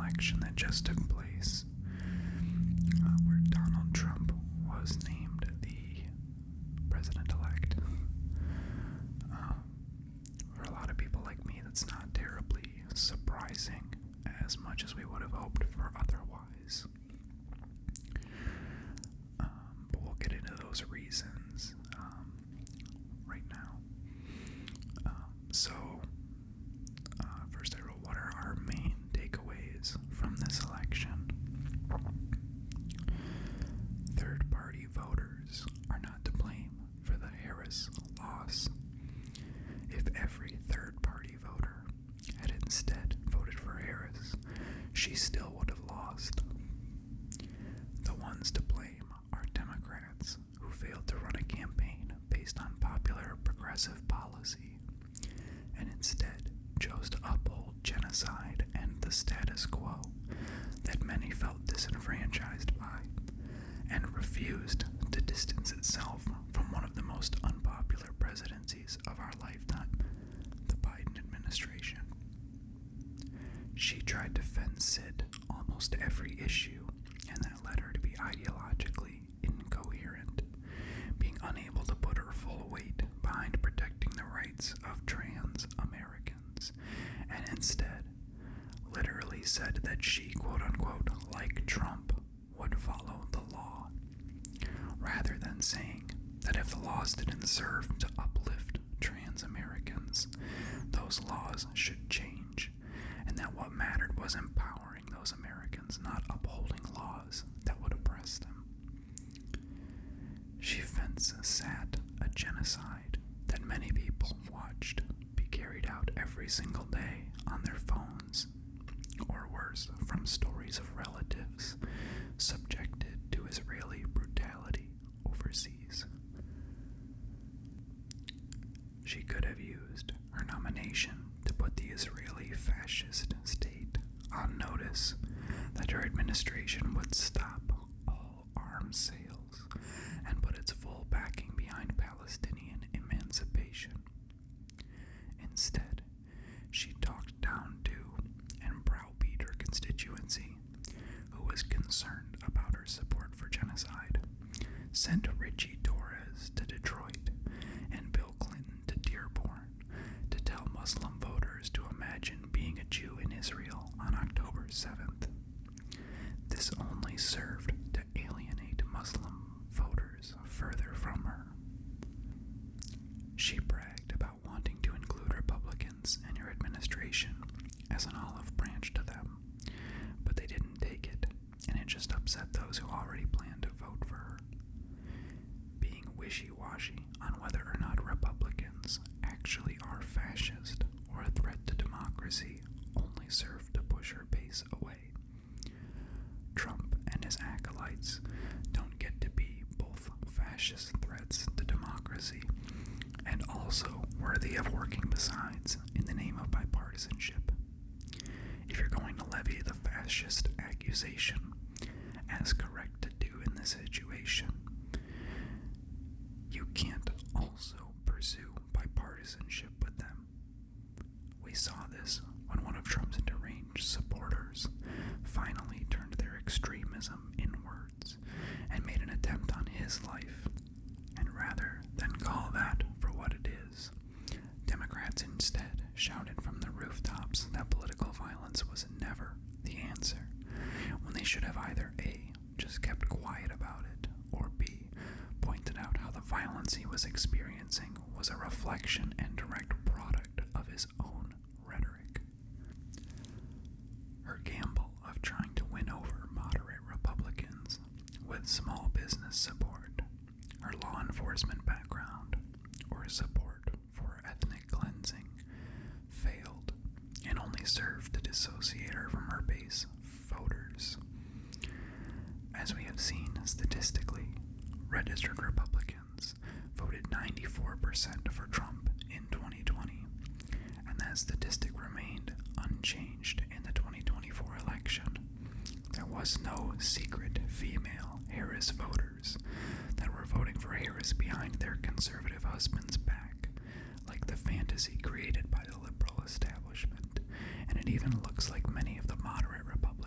election that just took place, where Donald Trump was named the president-elect. For a lot of people like me, that's not terribly surprising, as much as we would have hoped for otherwise. But we'll get into those reasons right now. First I wrote, what are our main takeaways from this election? Third-party voters are not to blame for the Harris loss. If every third-party voter had instead voted for Harris, she still would have lost. The ones to blame are Democrats who failed to run a campaign based on popular progressive policy and instead chose to uphold genocide and the status quo that many felt disenfranchised by, and refused to distance itself from one of the most unpopular presidencies of our lifetime, the Biden administration. She tried to fence Sid almost every issue, and that led her to be ideologically incoherent, being unable to put her full weight behind protecting the rights of trans Americans, and instead literally said that she, quote-unquote, like Trump, would follow the law, rather than saying that if the laws didn't serve to uplift trans Americans, those laws should change, and that what mattered was empowering those Americans, not upholding laws that would oppress them. She fence-sat a genocide that many people watched be carried out every single day on their phones, or worse, from stories of relatives subjected to Israeli brutality overseas. She could have used her nomination to put the Israeli fascist state on notice that her administration would stop all arms sales and put its full backing behind Palestinian emancipation. Instead, she talked down to and browbeat her constituency, who was concerned about her support for genocide, sent Richie Torres to Detroit and Bill Clinton to Dearborn to tell Muslim voters to imagine being a Jew in Israel on October 7th. This only served to alienate Muslim voters further from her. She bragged about wanting to include Republicans in her administration as an olive branch to them, but they didn't take it, and it just upset those who already planned to vote for her. Being wishy-washy on whether or not Republicans actually are fascist or a threat to democracy only served to push her base away. Trump and his acolytes don't get to be both fascist threats to democracy and also worthy of working besides in the name of bipartisanship. If you're going to levy the fascist accusation, as correct to do in this situation, you can't also pursue bipartisanship with them. We saw this when one of Trump's deranged supporters finally turned their extremism inwards and made an attempt on his life, and rather than call that for what it is, Democrats instead shouted from the rooftops that political violence was never the answer, when they should have either A, just kept quiet about it, or B, pointed out how the violence he was experiencing was a reflection and direct product of his own rhetoric. Her gamble of trying to win over moderate Republicans with small business support, her law enforcement background, or support for ethnic cleansing failed and only served to dissociate her from her base voters. As we have seen statistically, red district Republicans voted 94% for Trump in 2020, and that statistic remained unchanged in the 2024 election. There was no secret female Harris voters that were voting for Harris behind their conservative husband's back, like the fantasy created by the liberal establishment, and it even looks like many of the moderate Republicans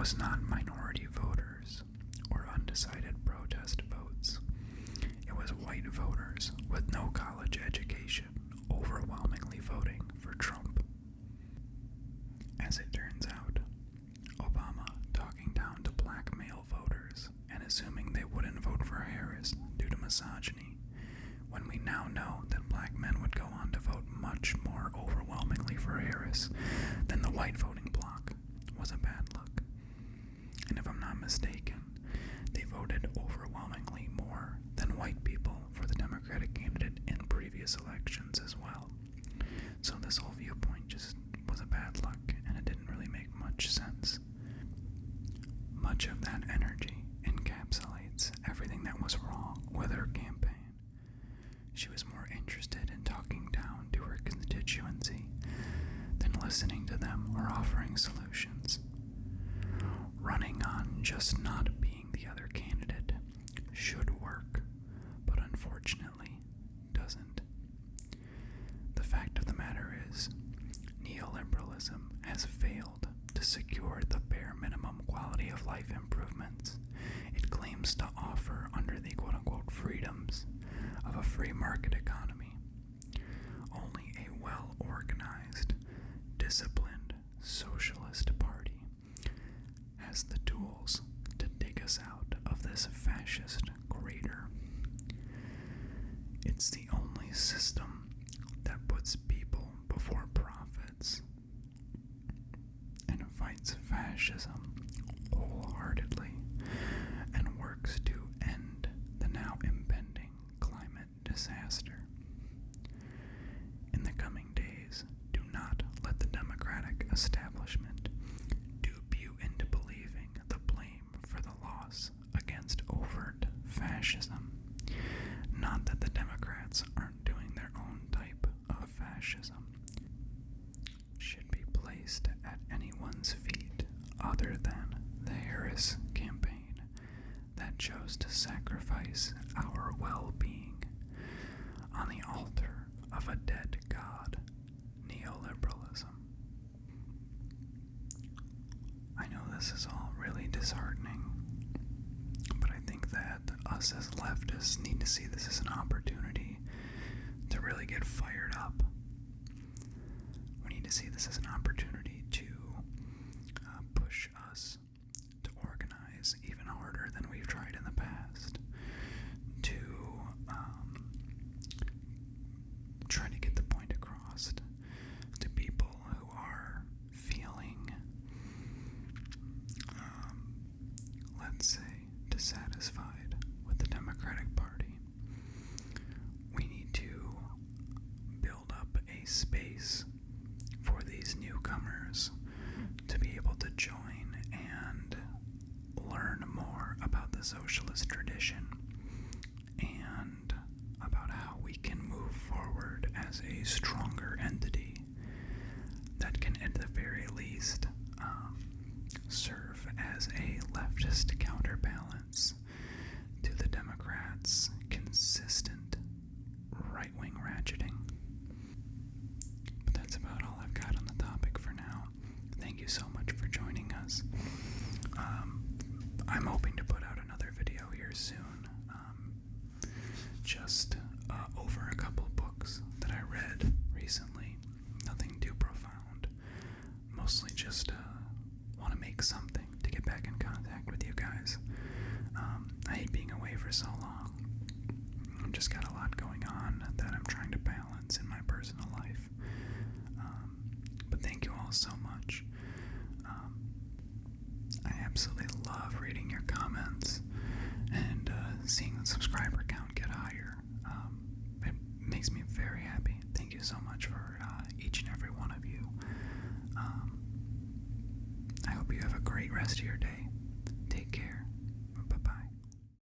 was not minority voters or undecided protest votes. It was white voters with no college education overwhelmingly voting for Trump. As it turns out, Obama talking down to black male voters and assuming they wouldn't vote for Harris due to misogyny, when we now know that black men would go on to vote much more overwhelmingly for Harris than the white voting bloc, was a bad look. And if I'm not mistaken, they voted overwhelmingly more than white people for the Democratic candidate in previous elections as well. So this whole viewpoint just was a bad luck, and it didn't really make much sense. Much of that energy encapsulates everything that was wrong with her campaign. She was more interested in talking down to her constituency than listening to them or offering solutions. Running on just not being the other candidate should work, but unfortunately doesn't. The fact of the matter is, neoliberalism has failed to secure the bare minimum quality of life improvements it claims to offer under the quote-unquote freedoms of a free market economy. Only a well-organized, disciplined socialist party has the tools to dig us out of this fascist crater. It's the only system that puts people before profits and fights fascism wholeheartedly and works to end the now impending climate disaster. In the coming days, do not let the Democratic establishment dupe you into believing the blame for the loss against overt fascism. Not that the Democrats aren't doing their own type of fascism. Should be placed at anyone's feet other than the Harris campaign that chose to sacrifice our well-being on the altar of a dead god, neoliberalism. I know this is all really disheartening, but I think that us as leftists need to see this as an opportunity to really get fired up. We need to see this as an opportunity to push us to organize even harder than we've tried in the past, to try to get the point across to people who are feeling, let's say, dissatisfied with the Democratic Party. We need to build up a space for these newcomers to be able to join and learn more about the socialist tradition and about how we can move forward as a stronger entity that can, at the very least, serve as a leftist counterbalance to the Democrats' consistent right-wing ratcheting. But that's about all I've got on the topic for now. Thank you so much for joining us. I'm hoping to put out another video here soon, just over a couple books that I read recently. Nothing too profound. Mostly just want to make something to get back in contact with you guys. I hate being away for so long. I've just got a lot going on that I'm trying to balance in my personal life. But thank you all so much. I absolutely love reading your comments and seeing the subscriber count get higher. It makes me very happy. Thank you so much for each and every one of you. I hope you have a great rest of your day.